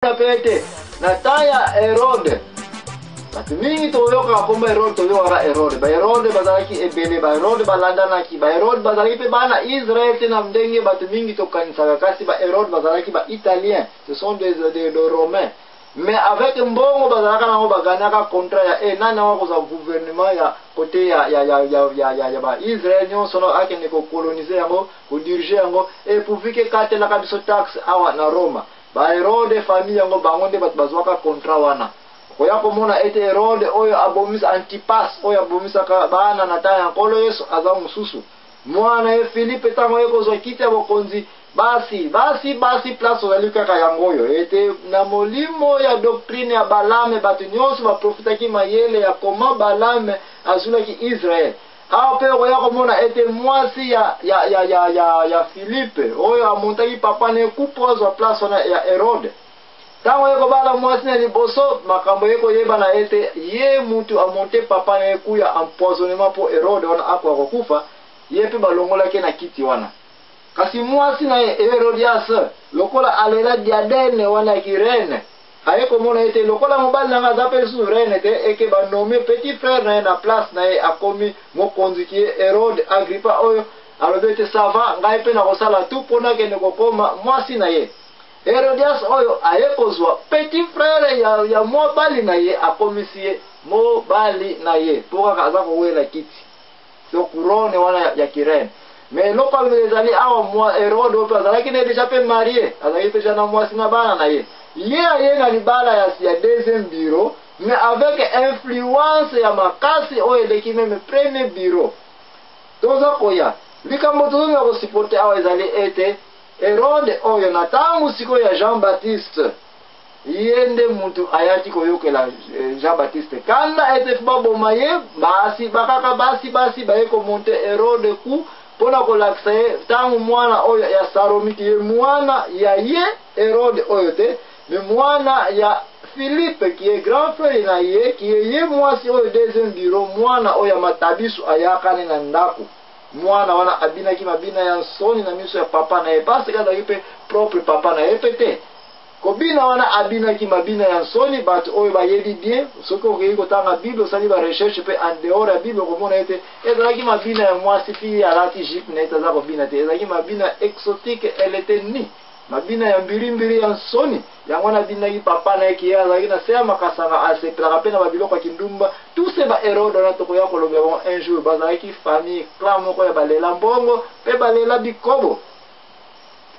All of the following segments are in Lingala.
pete na taya Herode. Batu mingi toyoka komba Herode toyoka Herode. Ba Herode bazalaki ebele, ba Herode balandanaki, ba Herode bazalaki pe bana Israël tena mdenge batu mingi tokanisaka kasi ba Herode bazalaki ba Italiens. Ce sont des Romains. Mais avec mbongo bazalaka nango baganyaka contrat ya nani wako za gouvernement ya côté ya ba Israël nyonso no akende ko coloniser yango, ko diriger yango et pour vike katela kabiso taxe awa na Roma. Ba Herode famille yango bangonde bat bazwaka contrat wana. Koya komona ete Herode oyo abomisa Antipas oyo abomisa ka bana na taya nkolo Yesu aza mususu. Mwana ye Philippe tango yeko zo kite bokonzi basi place ozalika ka yangoyo ete na molimo ya doctrine ya Balame batu nyonso baprofitaki mayele ya koma Balame azulaki Israël. Ape koya komona ete mwasi ya Philippe oyo amontaki papa ne kupozwa place wana ya Herode. Tango yeko bala mwasi na liboso makambo yeko yeba na ete ye mutu amonte papa ne kuya empoisonnement po Herode wana akwa kokufa ye pe balongolaki na kiti wana. Kasi mwasi na Herodias lokola alela diadene wana kirene ayeko mona ete lokola mobali na ngazape souveraine te eke ba nommé petit frère na place na akomi mokonzi ki Herode Agrippa oyo alobete sava ngai pe na kosala tu pona kende kokoma mwasi na ye. Herodias oyo ayeko zwa petit frère ya mobali na ye akomisi mobali na ye pour kaza kowela kiti so couronne wana ya kirene. Mais local les années awa moi Herode azalaki ne déjà pe marié azalaki pe jana mwasi na bana na ye ye na libala ya deuxième bureau mais avec influence ya makasi oyo eleki même premier bureau toza koya likambo tozo ya supporter awa ezali ete Herode oyo na tangu siko ya Jean-Baptiste yende muntu ayati koyokela Jean-Baptiste kanda ete baboma ye basi bakaka basi bayeko monte Herode ku pona kolakisa ye tangu mwana oyo ya Salomiki ye mwana ya ye Herode oyo te me mwana ya Philippe qui est grand frère na ye qui est ye mwasi oyo deuxième bureau mwana oyo ya matabisu ayakane na ndako mwana wana abinaki mabina ya nsoni na miso ya papa na ye parce que azalaki pe propre papa na ye pete kobina wana abinaki mabina ya nsoni batu oyo bayebi bien soki okeyi kotanga Bible osali ba recherche pe en dehors ya Bible komona ete ezalaki mabina ya mwasi fi alati jipe na ete aza kobina te ezalaki mabina exotique elle était ni mabina ya mbirimbiri ya nsoni yango wana abinaki papa na ye ki ye azalaki na se ya makasanga asepelaka mpe na babiloko ya kindumba tous se ba Herode wana tokoya kolobela bango un jour bazalaki famille clan moko ya balela mbongo mpe balela bikobo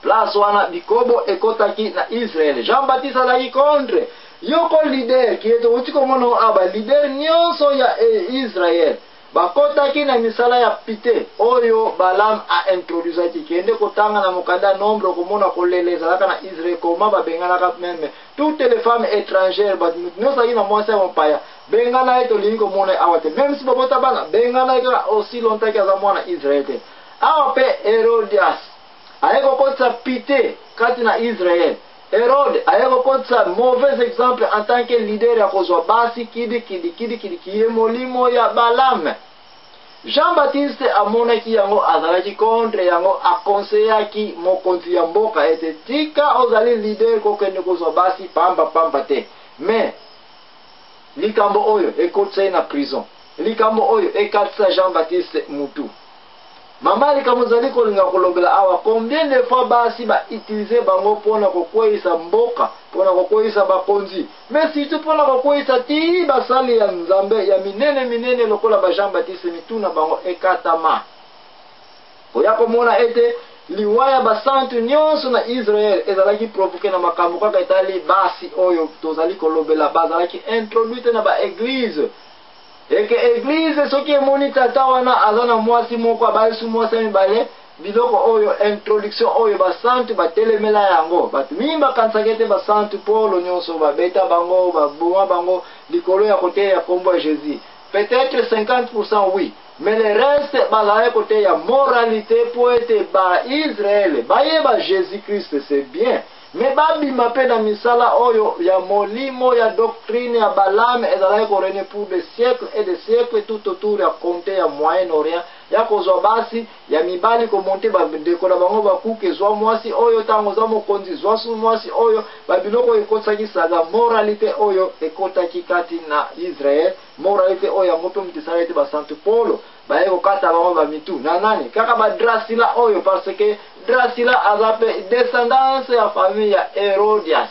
place wana bikobo ekotaki na Israël. Jean-Baptiste alaki contre yoko leader ki eto utiko mono aba leader nyonso ya Israël bakotaki na misala ya pite oyo Balaam a introduisa ki kende kotanga na mokanda nombre komona koleleza laka na Israël koma babenganaka meme toutes les femmes étrangères but nyonso na mwasi ya mopaya bengana eto lingo mona awate même si babota bana bengana eka aussi longtemps que azamwana Israël te awa pe Herodias ayeko kotsa pite kati na Israël. Herode ayeko kotsa mauvais exemple en tant que leader ya kozwa basi kidi kiye molimo ya Balame. Jean-Baptiste amonaki yango azalaki contre yango akonseyaki mokonzi ya mboka ete tika ozali leader kokende kozwa basi pamba te. Mais likambo oyo ekotsa na prison. Likambo oyo ekatisa Jean-Baptiste mutu. Mama likambo zali kolinga kolobela awa combien de fois basi ba utiliser bango pona kokweyisa mboka pona kokweyisa bakonzi mais surtout pona kokweyisa ti basali ya nzambe ya minene lokola ba Jean-Baptiste mituna bango ekatama oya komona ete liwaya basantu nyonso na Israël ezalaki provoquer na makambo kaka etali basi oyo tozali kolobela bazalaki introduite na ba église eke église soki emoni tata wana aza na mwasi moko abayisi mwasi mibale biloko oyo introduction oyo basantu batelemela yango batu mingi bakanisaka ete basantu Paul nyonso babeta bango baboma bango likolo ya kote ya kombo ya Jésus peut-être 50% oui mais le reste bazala kote ya moralité po ete ba Israël bayeba Jésus-Christ c'est bien mais babima pe na misala oyo ya molimo ya doctrine ya Balame ezalaki korene pour des siècles et des siècles tout autour ya comté ya Moyen-Orient ya kozwa basi ya mibali komonte bandeko na bango bakuke zwa mwasi oyo tango za mokonzi zwa su mwasi oyo babiloko ekotsaki saga moralité oyo ekotaki kati na Israel moralité oyo yango mpe mutisala ete basantu polo baye kokata bango bamitu na nani kaka badrasila oyo parce que Drasila aza pe descendance ya famille ya Herodias.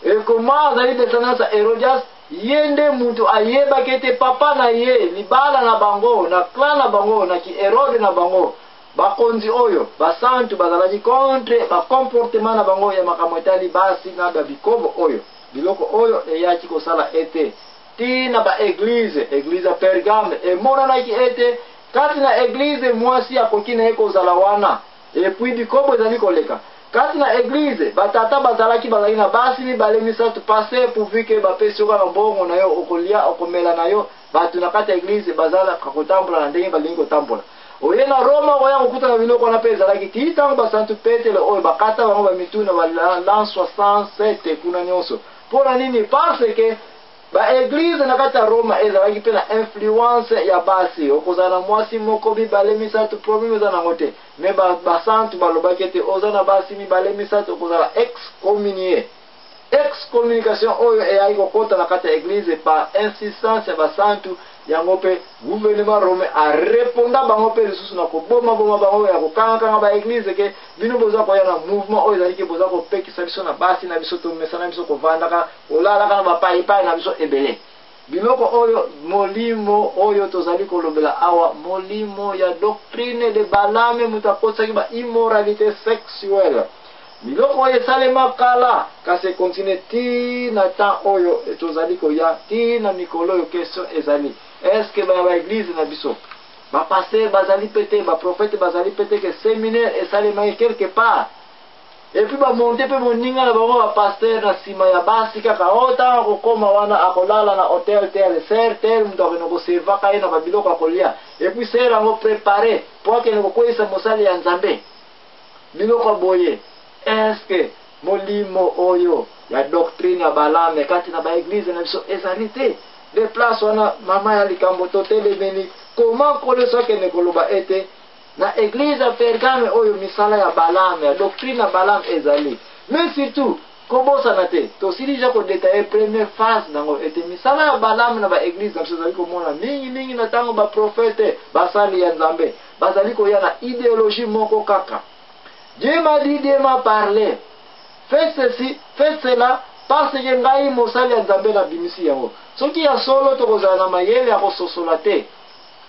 Et comment azali descendance ya Herodias? Yende mutu ayeba kete papa na ye libala na bango na clan na bango na ki Herode na bango bakonzi oyo basantu bazalaki contre ba comportement na bango ya makambo etali basi na bikobo oyo biloko oyo eyaki kosala ete tina ba église ya Pergame emonanaki ete kati na église mwasi akoki na ye kozala wana epuis bikobo ezali koleka kati na église batata bazalaki na basi mibale misatu passe pourvu ke bapesi oka na mbongo na yo okolia okomela na yo bato na kati ya église bazala kotambola na ndenge balingi kotambola oye na Roma oya kokuta na biloko wana mpe ezalaki ti ntango basantu Petele oyo bakata bango bamitu na l'an 67 kuna nyonso mpona nini parce ke ba église na kati ya Roma ezalaki mpe na influence ya basi okozala na mwasi moko mibale misatu problème eza nango te me basantu balobaki ete oza na basi mibale misatu okozala excommunication oyo eyaki kokota na kati ya église par insistance ya basantu yango mpe gouvernement romain areponda bango mpe lisusu na koboma bango ya kokangakanga ba église ke bino boza koya na mouvement oyo ezalaki boza kopekisa biso na basi na biso tomesana biso kovandaka kolalaka na bapaipai na biso ebele biloko oyo molimo oyo tozali kolobela awa molimo ya doctrine de Balame mutu akosaki ba immoralité sexuelle biloko oyo esalema kala kasi continue ti na temps oyo tozali koya ti na mikolo oyo question ezali est-ce que ba église na biso ba pasteur bazali pete ba prophète bazali pete que séminaire esalema quelque part et puis ba monter pe moninga na bango ba pasteur na sima ya basi kaka ota kokoma wana akolala na hotel tel mutu akono serva kai na babiloko akolia et puis sera ngo préparer pour que ne kokwisa mosali ya Nzambe biloko boye. Est-ce que molimo oyo ya doctrine ya Balame kati na ba église na biso ezalite de place wana mama ya likambo totele beni comment koleso ke ne koloba ete na église ya Pergame oyo misala ya Balame ya doctrine ya Balame ezali mais surtout kobosana te tosili ja ko détailler première phase nango ete misala ya Balame na ba église na biso ezali komona mingi na tango ba prophète basali ya Nzambe bazali koya na idéologie moko kaka. Dieu m'a dit, Dieu m'a parlé. Fais ceci, fais cela, parce que ngai mosali ya Nzambe na bimisi yango. Soki ya solo tokozala na mayele ya kososola te.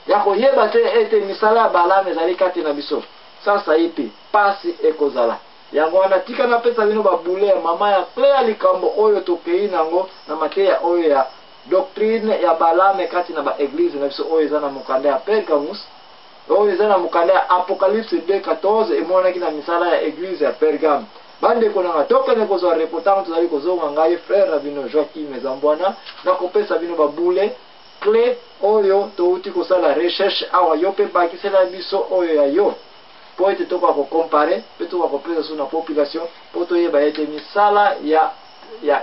Ya koyeba te ete misala ya Balame ezali kati na biso. Sasa ipi pasi ekozala. Yango wana tika na pesa bino babule ya mama ya Claire likambo oyo tokei nango na mateya oyo ya doctrine ya Balame kati na ba église na biso oyo eza na mokanda ya Pergamus. oyo eza na mokanda ya Apocalypse 2:14 emonaki na misala ya église ya Pergame. Bandeko nanga tokende kozwa reportage tozali kozonga ngai frère na bino Joachim Ezambwana na kopesa bino babule clé oyo touti kosala recherche awa yo pe bakisela biso oyo ya yo po ete toka kokompare pe toka kopesa so na population po toyeba ete misala ya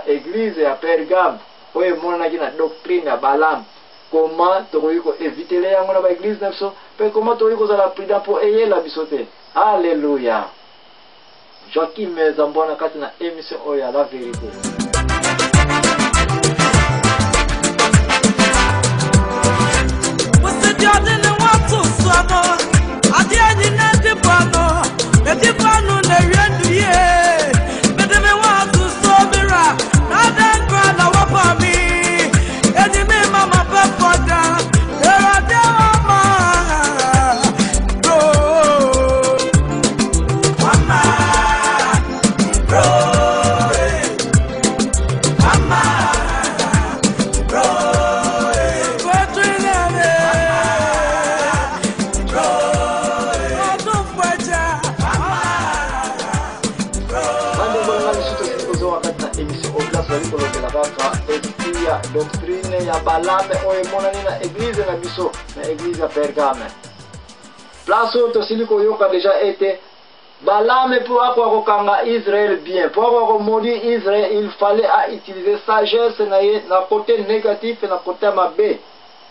église ya Pergame oyo emonaki na doctrine ya Balame. Comment tokoki ko éviter les yango na ba église na biso pe comment tokoki kozala prudent pour eyela biso te. Alléluia. Joachim Ezambwana kati na émission oyo ya la vérité. Doctrine ya Balame oyo emonani na église na biso na église ya Pergame. Place oyo tosili koyoka deja ete Balame pour akokanga Israël bien, pour akomodi Israël, il fallait utiliser sagesse na côté négatif et na côté mabe.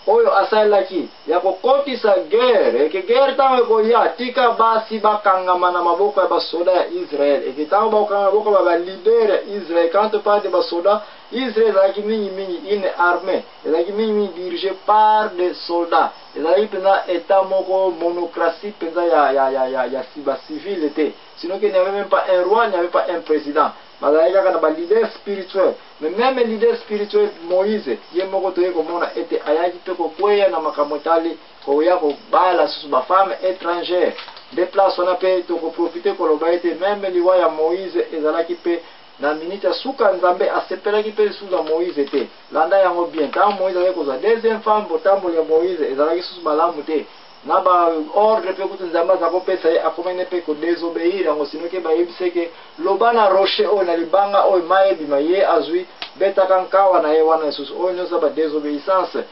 oyo asalaki ya kokotisa guerre eke guerre ntango ekoya tika basi bakangama na maboko ya basoda ya Israel eke ntango bakokanga maboko ya balibere ya Israel. Quand on parle de basoda, Israel ezalaki mingi une armée ezalaki mingi dirigée par des soldats, ezalaki mpenza état moko monocratie mpenza ya civile te, sinon qu'il n'y avait même pas un roi, il n'y avait pas un président. Bazalaki kaka na ba leader spirituel, mais même leader spirituel Moïse ye moko toye komona ete ayaki mpe kokweya na makambo etali koya kobala susu bafemme étrangère de place wana mpe tokoprofite koloba ete même liwa ya Moïse ezalaki mpe na minute ya suka nzambe asepelaki mpe lisusu ya Moïse te. Landa yango bien, ntango Moïse azalaki kozwa deuxième femme botamboli ya Moïse ezalaki susu malamu te na ba ordre pe kutu nzambe aza kopesa ye akomene mpe kodesobéir yango, sinoke bayebise ke loba na rocher oyo na libanga oyo mai ebima ye azwi betaka nkawa na ye wana lisusu, oyo nyonso ba désobéissance